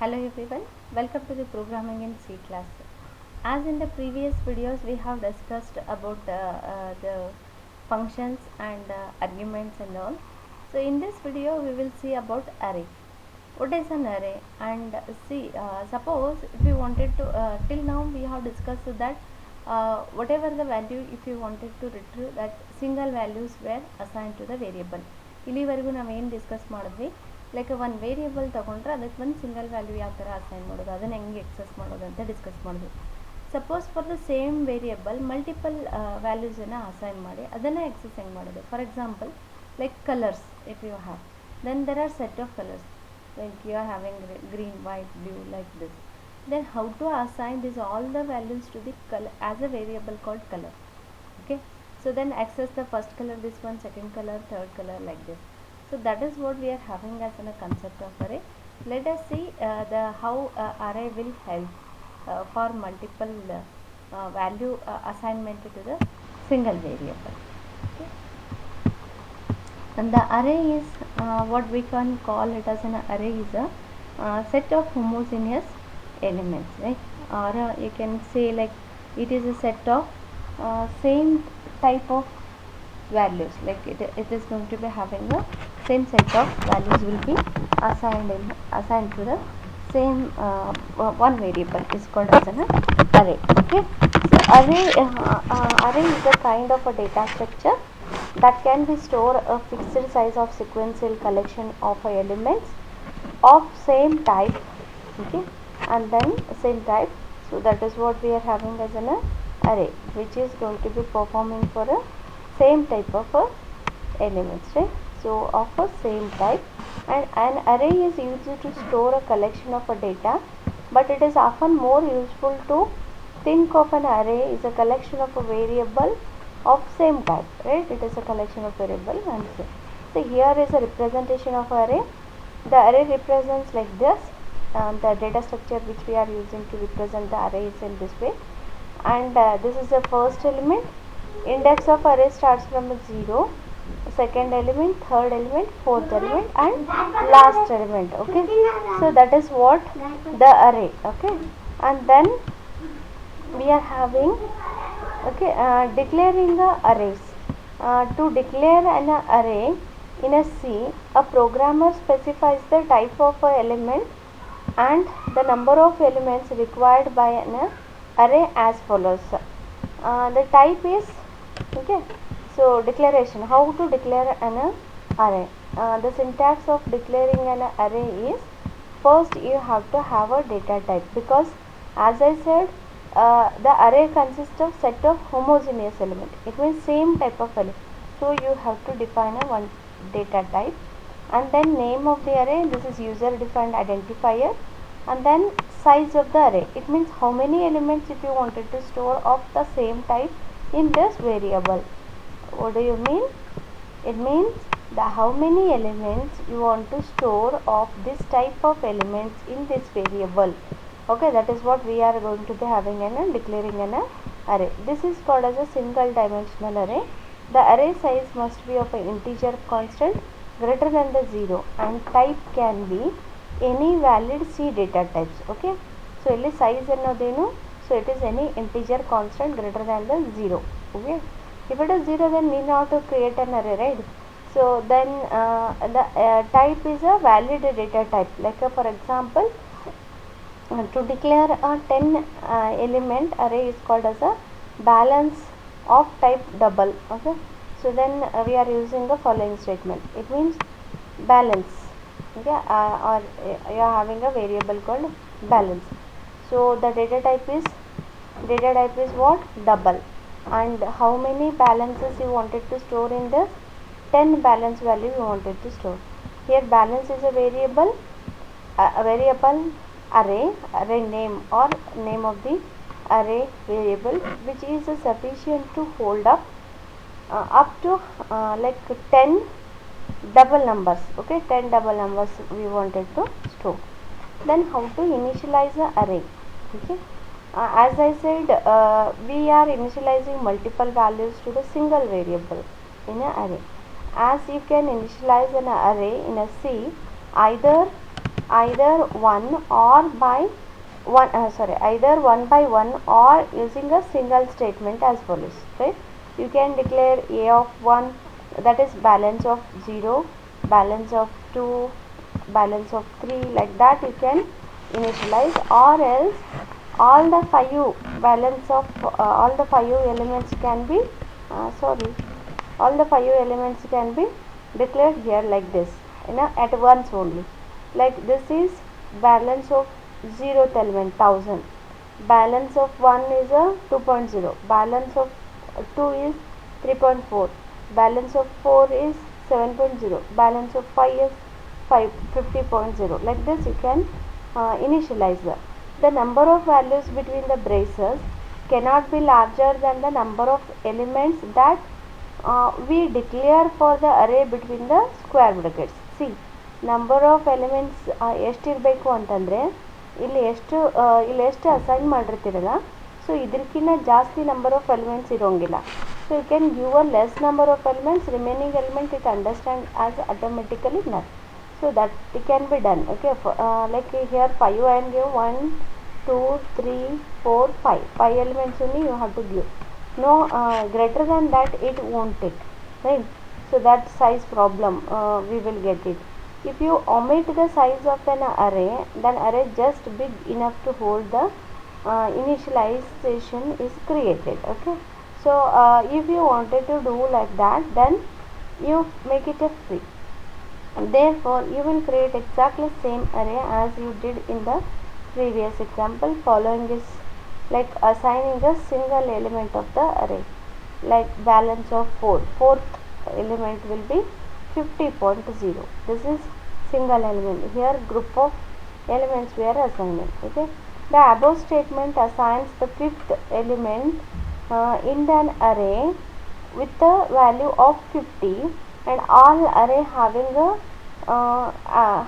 Hello everyone, welcome to the programming in C class. As in the previous videos we have discussed about the functions and arguments and all. So in this video we will see about array. What is an array? And see, suppose if you wanted to, till now we have discussed that whatever the value, if you wanted to retrieve that single values were assigned to the variable. ಇಲ್ಲಿವರೆಗೂ ನಾವೇನು discuss ಮಾಡಿದ್ವಿ, like ಒಂದು variable ತೊಗೊಂಡ್ರೆ ಅದಕ್ಕೆ ಒಂದು single value ಯಾವ ಥರ assign ಮಾಡೋದು, ಅದನ್ನು ಹೆಂಗೆ ಎಕ್ಸಸ್ ಮಾಡೋದು ಅಂತ ಡಿಸ್ಕಸ್ ಮಾಡಿದ್ವಿ. Suppose for the same variable multiple ವ್ಯಾಲ್ಯೂಸನ್ನು ಅಸೈನ್ ಮಾಡಿ ಅದನ್ನು ಎಕ್ಸಸ್ ಹೆಂಗೆ ಮಾಡೋದು. For example like colours, if you have then there are set of colors, like you are having green, white, blue, like this. Then how to assign this all the values to the color as a variable called color. Okay, so then access the first color, this one, second color, third color, like this. So that is what we are having as a concept of array. Let us see the how array will help for multiple value assignment to the single variable. Okay. And the array is what we can call it as an array is a set of homogeneous elements, right? Or you can say like it is a set of same type of values, like it is going to be having the same set of values will be assigned to the same one variable is called as an array. Okay, so array is a kind of a data structure that can be store a fixed size of sequential collection of elements of same type. Okay, and then same type. So that is what we are having as an array, which is going to be performing for a same type of elements, right? So of a same type. And an array is used to store a collection of a data, but it is often more useful to think of an array is a collection of a variable of same type, right? It is a collection of variable and same. So here is a representation of array. The array represents like this, the data structure which we are using to represent the array is in this way. And this is the first element. Index of array starts from 0, second element, third element, fourth element, and last element. Okay, so that is what the array. Okay, and then we are having declaring the arrays. To declare an array in a C, a programmer specifies the type of element and the number of elements required by an array as follows. The type is so declaration, how to declare an array. The syntax of declaring an array is, first you have to have a data type, because as I said the array consists of set of homogeneous element. It means same type of element, so you have to define a one data type. And then name of the array, this is user defined identifier. And then size of the array, it means how many elements if you wanted to store of the same type in this variable. What do you mean? It means the how many elements you want to store of this type of elements in this variable. Okay, that is what we are going to be having and declaring an array. This is called as a single dimensional array. The array size must be of an integer constant greater than the 0, and type can be any valid C data types. Okay, so ಇಲ್ಲಿ size ಅನ್ನೋದೇನು, so it is any integer constant greater than the 0. Okay, if it is 0 then need not to create an array, right? So then the type is a valid data type. Like for example, to declare a 10 element array is called as a balance of type double. Okay, so then we are using the following statement. It means balance. Okay, or you are having a variable called balance. So the data type is what? Double. And how many balances you wanted to store in this? 10 balance value you wanted to store. Here balance is a variable array name or name of the array variable, which is sufficient to hold up to like 10 double numbers. Okay, 10 double numbers we wanted to store. Then how to initialize the array. Okay, as I said we are initializing multiple values to the single variable in an array. As you can initialize an array in a C either either either one by one or using a single statement as follows, right? You can declare a of 1, that is balance of 0, balance of 2, balance of 3, like that you can initialize, or else all the five elements can be all the five elements can be declared here like this, at once only. Like this is balance of 0th element 1000, balance of 1 is a 2.0, balance of 2 is 3.4, balance of 4 is 7.0, balance of 5 is 50.0. Like this you can initialize the number of values between the braces cannot be larger than the number of elements that we declare for the array between the square brackets. See, number of elements ಎಷ್ಟಿರಬೇಕು ಅಂತಂದರೆ ಇಲ್ಲಿ ಎಷ್ಟು assign ಮಾಡಿರ್ತೀರಲ್ಲ, so ಇದಕ್ಕಿಂತ ಜಾಸ್ತಿ number of elements ಇರೋಂಗಿಲ್ಲ. So you can give a less number of elements, remaining element it understand as automatically none. So that it can be done. Okay, like here 5 I am give 1 2 3 4 5 elements only you have to give. No greater than that it won't take, right? So that size problem we will get it. If you omit the size of an array, then array just big enough to hold the initialization is created. Okay, so if you wanted to do like that, then you make it a free. Therefore you will create exactly same array as you did in the previous example. Following is like assigning a single element of the array, like balance of 4, fourth element will be 50.0. this is single element. Here group of elements we are assigning. Okay, the above statement assigns the fifth element in an array with the value of 50, and all array having a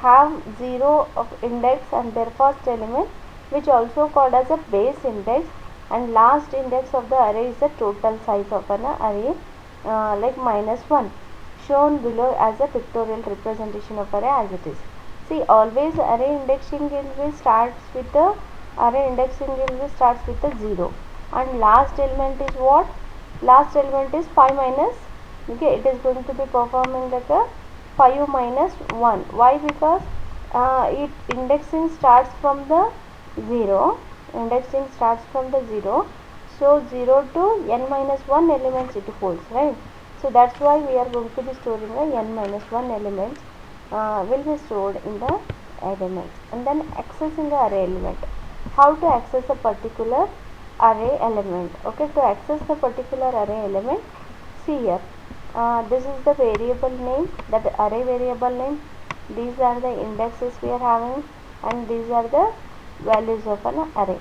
have 0 of index and their first element, which also called as a base index, and last index of the array is the total size of an array, like -1, shown below as a pictorial representation of array as it is. See, always array indexing starts with the 0, and last element is what? Last element is 5 minus, okay, it is going to be performing like a 5 minus 1. Why? Because it indexing starts from the 0, so 0 to n minus 1 elements it holds, right? So that's why we are going to be storing the n minus 1 elements will be stored in the elements. And then accessing the array element. How to access a particular array element? Okay, to access the particular array element, see here, this is the variable name, that array variable name, these are the indexes we are having, and these are the values of an array.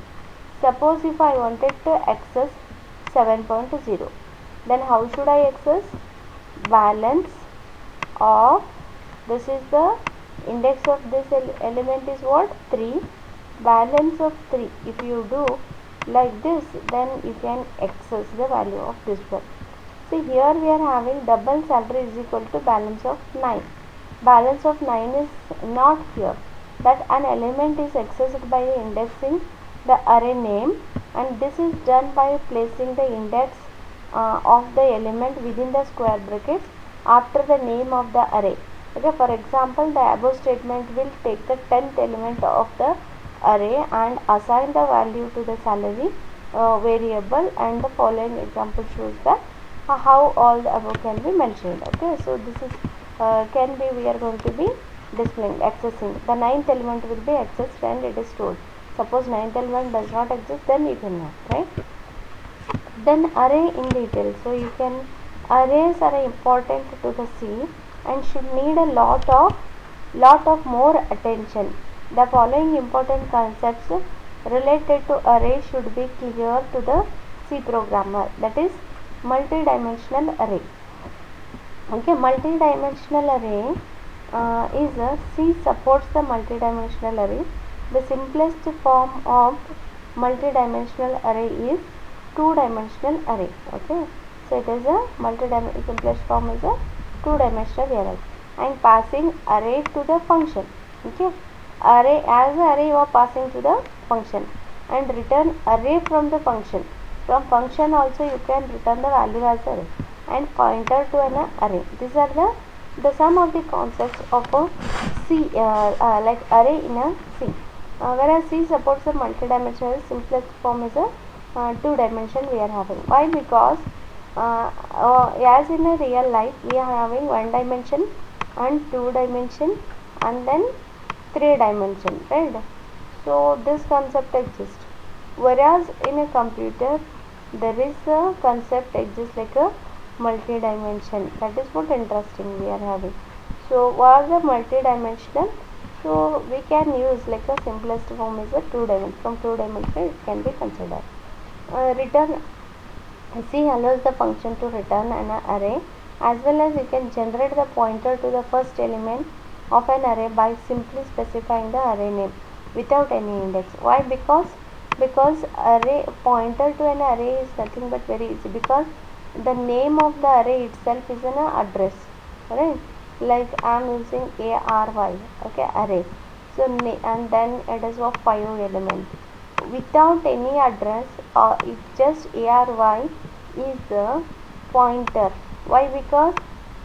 Suppose if I wanted to access 7.0, then how should I access? Balance of, this is the index of this element is what? 3, balance of 3. If you do like this, then you can access the value of this one. See, here we are having double salary is equal to balance of 9. Balance of 9 is not here. That an element is accessed by indexing the array name, and this is done by placing the index of the element within the square brackets after the name of the array. Okay, for example, the above statement will take the 10th element of the array and assign the value to the salary variable, and the following example shows that how all the above can be mentioned. Okay, so this is we are going to be displaying accessing the 9th element will be accessed and it is stored. Suppose 9th element does not exist, then you cannot, right? Then array in detail. So you can, arrays are important to the C and should need a lot of more attention. The following important concepts related to array should be clear to the C programmer, that is multi-dimensional array. Okay, multi-dimensional array is C supports the multi-dimensional array. The simplest form of multi-dimensional array is two-dimensional array. Okay, so it is a simplest form is a two-dimensional array, and passing array to the function. Okay, array, as the array you are passing to the function, and return array from the function. From function also you can return the value as array, and pointer to an array. These are the sum of the concepts of a C, like array in a C. Whereas C supports a multi-dimensional, simplest form is a 2-dimension we are having. Why? Because as in a real life we are having 1 dimension and 2 dimension and then 3 dimension, right? So this concept exists. Whereas in a computer there is a concept exists like a multi-dimension. That is what interesting we are having. So what are the multi-dimensional? So we can use like a simplest form is a 2-dimension. From 2-dimension it can be considered. Return C allows the function to return an array, as well as you can generate the pointer to the first element of an array by simply specifying the array name without any index. Why? Because array pointer to an array is nothing but very easy, because the name of the array itself is an address, right? Like I am using ARY, okay, array. So and then it is of 5 elements without any address, or if just ARY is the pointer. Why? Because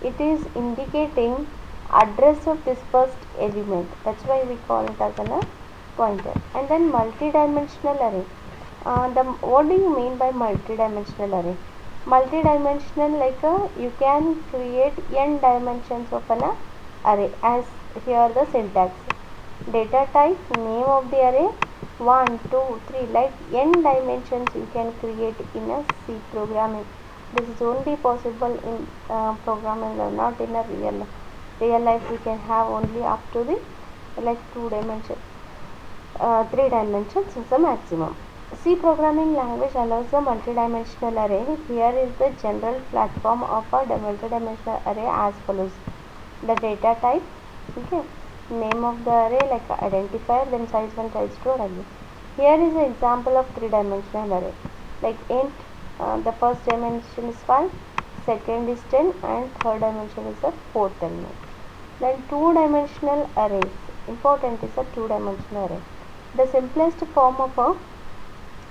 it is indicating address of this first element. That's why we call it as a pointer. And then multi-dimensional array. What do you mean by multi-dimensional array? Multi-dimensional, like you can create n dimensions of an array, as here the syntax. Data type, name of the array, 1, 2, 3, like n dimensions you can create in a C programming. This is only possible in programming, not in a real life. We can have only up to the like 2 dimensions. 3 dimensions is the maximum. C programming language allows the multi-dimensional array. Here is the general platform of a multi-dimensional array as follows. The data type, okay, name of the array like identifier, then size 1, size 2, value. Here is an example of 3-dimensional array, like int, the first dimension is 5, second is 10, and third dimension is the 4th element. Then 2-dimensional arrays, important is a 2-dimensional array. The simplest form of a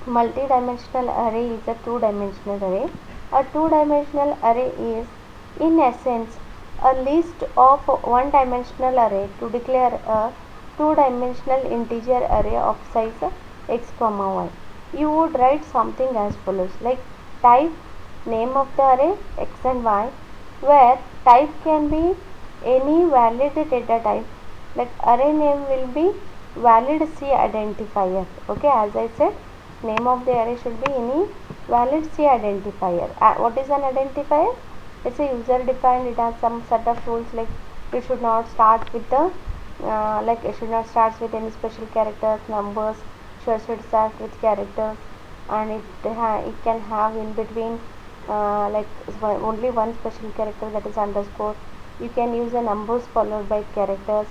multi-dimensional array is a 2-dimensional array. A 2-dimensional array is in essence a list of 1-dimensional array to declare a 2-dimensional integer array of size x comma y. You would write something as follows, like type, name of the array x and y, where type can be any valid data type, like array name will be valid C identifier, okay, as I said, name of the array should be any valid C identifier. What is an identifier? It's a user defined. It has some set of rules, like you should not start with the like it should not start with any special characters, numbers, should start with characters, and it can have in between like only one special character, that is underscore. You can use a numbers followed by characters.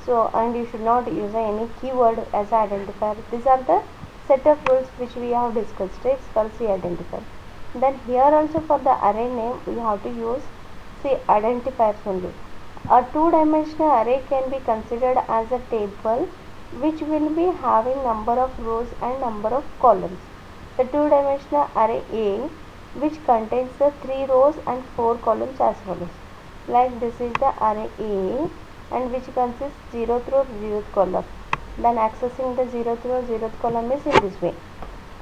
So, and you should not use any keyword as an identifier. These are the set of rules which we have discussed. It's for C identifier. Then here also for the array name we have to use C identifiers only. A 2-dimensional array can be considered as a table which will be having number of rows and number of columns. The 2-dimensional array A, which contains the 3 rows and 4 columns as follows. Like this is the array A, and which consists 0th row, 0th column. Then accessing the 0th row, 0th column is in this way.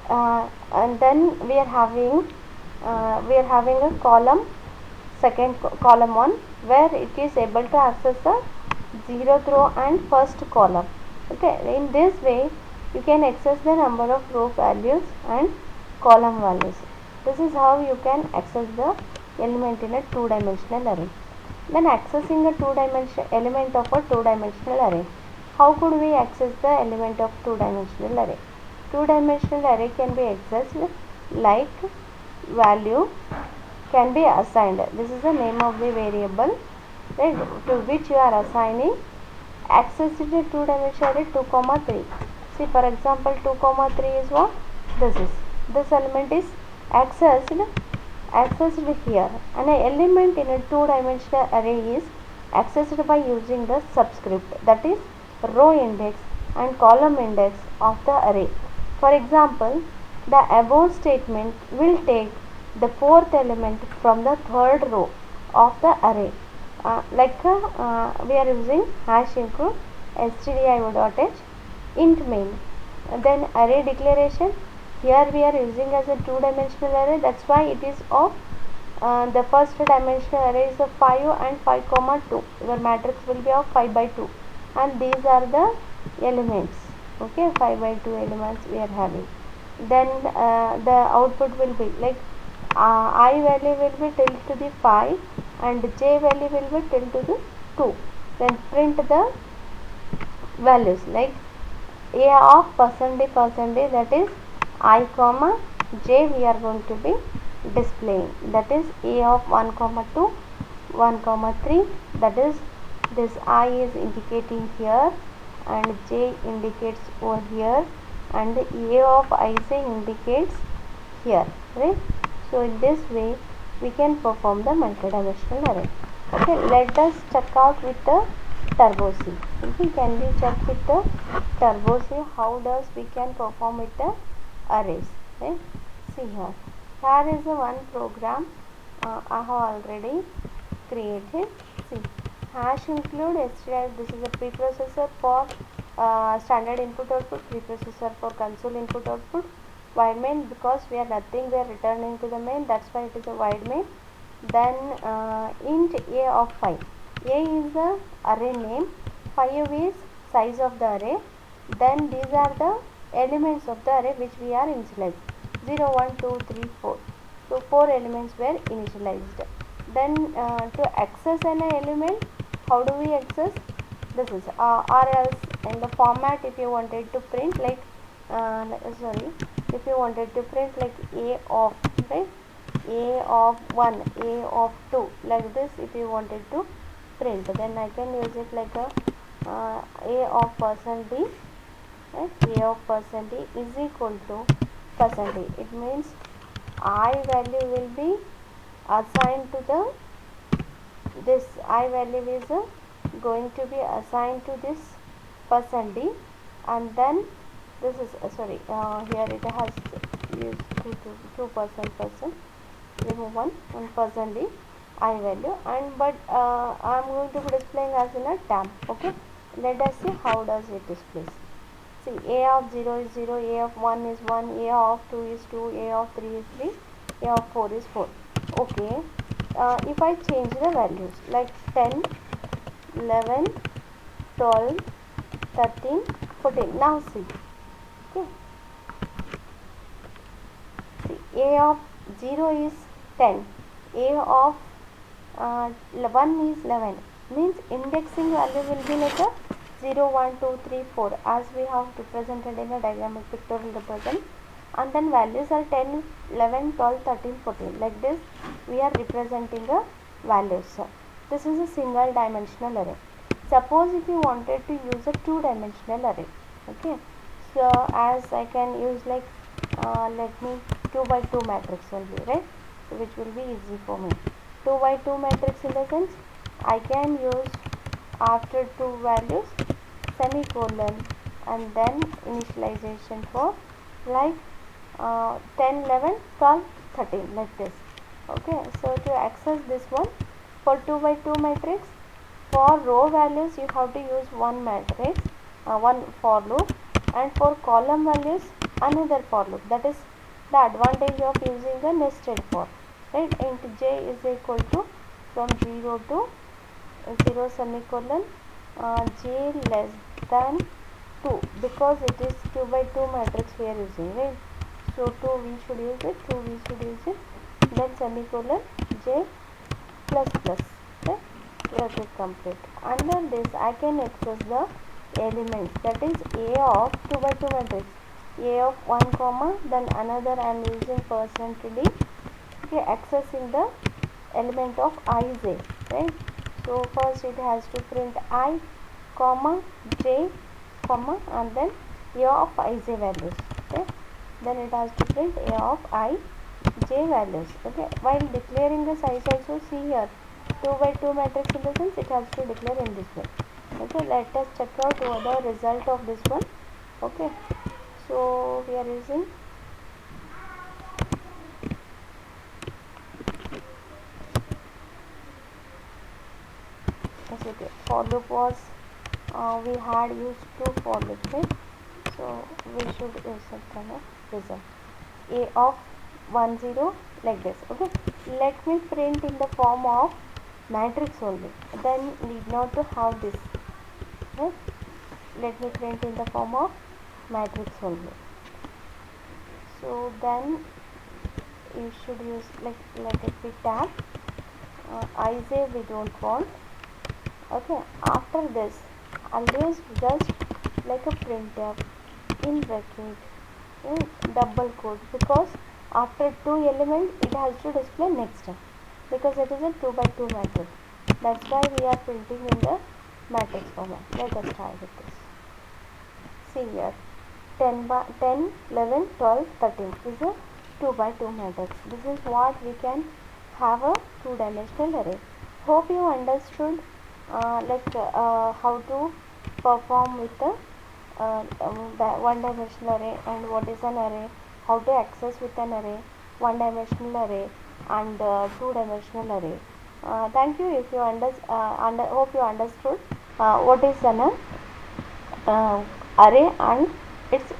And then we are having a column, second column 1, where it is able to access the 0th row and first column. Okay, in this way you can access the number of row values and column values. This is how you can access the element in a 2-dimensional array. Then accessing a 2-dimensional element of a 2-dimensional array. How could we access the element of 2-dimensional array? 2-dimensional array can be accessed like value can be assigned. This is the name of the variable, right, to which you are assigning access to the 2-dimensional array 2, 3. See, for example, 2, 3 is what? This element is accessed here. An element in a 2-dimensional array is accessed by using the subscript, that is row index and column index of the array. For example, the above statement will take the fourth element from the third row of the array. We are using hash include stdio.h int main. Then array declaration, here we are using as a two-dimensional array, that's why it is of the first dimensional array is of 5 and 5 comma 2. Your matrix will be of 5 by 2 and these are the elements. Okay, 5 by 2 elements we are having. Then the output will be like I value will be till to the 5 and j value will be till to the 2. Then print the values like a of percentage that is I comma j we are going to be displaying, that is a of 1 comma 2 1 comma 3, that is this I is indicating here and j indicates over here and a of ij indicates here, right? So in this way we can perform the multidimensional array. Okay, let us check out with the turbo C. Okay, can we check with the turbo C how does we can perform with the arrays, right? See here, here is the one program I have already created. See, hash include stdio, this is a preprocessor for standard input output, preprocessor for console input output, void main, because we are nothing, we are returning to the main, that's why it is a void main. Then int a of 5, a is the array name, 5 is size of the array, then these are the elements of the array which we are initialized, 0 1 2 3 4, so 4 elements were initialized. Then to access an element, how do we access? This is or else in the format, if you wanted to print like if you wanted to print like a of, right, a of 1, a of 2, like this if you wanted to print, then I can use it like a of percent d, right? A of percent d is equal to percent d, it means I value will be assigned to the this I value is going to be assigned to this percent d, and then this is here it has used 2% remove 1 percent d I value, and but I am going to be displaying as in a tab. Okay, let us see how does it displays. See, a of 0 is 0, a of 1 is 1, a of 2 is 2, a of 3 is 3, a of 4 is 4. Okay, if I change the values like 10, 11, 12, 13, 14, now see, okay, see, a of 0 is 10, a of 1 is 11, means indexing value will be like a 0 1 2 3 4 as we have represented in a diagram pictorial represent, and then values are 10 11 12 13 14, like this we are representing the values. This is a single dimensional array. Suppose if you wanted to use a two dimensional array, okay, so as I can use like let me 2 by 2 matrix only, right, so which will be easy for me. 2 by 2 matrix in the sense I can use after two values semicolon and then initialization for like 10 11 12 13, like this. Okay, so to access this one, for 2 by 2 matrix, for row values you have to use one matrix, one for loop, and for column values another for loop. That is the advantage of using a nested for, right? Int j is equal to from 0 to 0 semicolon j less than 2, because it is 2 by 2 matrix we are using, right? So 2 we should use it, 2 we should use it, then semicolon j plus plus, okay, let it complete. Under this I can access the elements, that is a of 2 by 2 matrix, a of 1 comma, then another I am using percent d, okay, accessing the element of ij, right? So first it has to print I comma j comma and then a of ij values, okay, then it has to print a of I j values. Okay, while declaring the size also, see here 2 by 2 matrix in the sense it has to declare in this way. Okay, let us check out what the result of this one. Okay, so we are using yes, okay. For loop was we had used two for loops, right? So we should use some kind of result. A of 1 0 like this. Okay, let me print in the form of matrix only. Then need not to have this. Right? Let me print in the form of matrix only. So then you should use like let it be tab. I say we don't want. Okay, after this I'll use just like a printf in bracket double quote, because after two elements it has to display next time, because it is a 2 by 2 matrix. That's why we are printing in the matrix format. Let us try with this. See here, 10 by 10, 11, 12, 13 is a 2 by 2 matrix. This is what we can have a two-dimensional array. Hope you understood how to perform with the one-dimensional array and what is an array, how to access with an array, one-dimensional array and two-dimensional array. Thank you if you hope you understood what is an array and its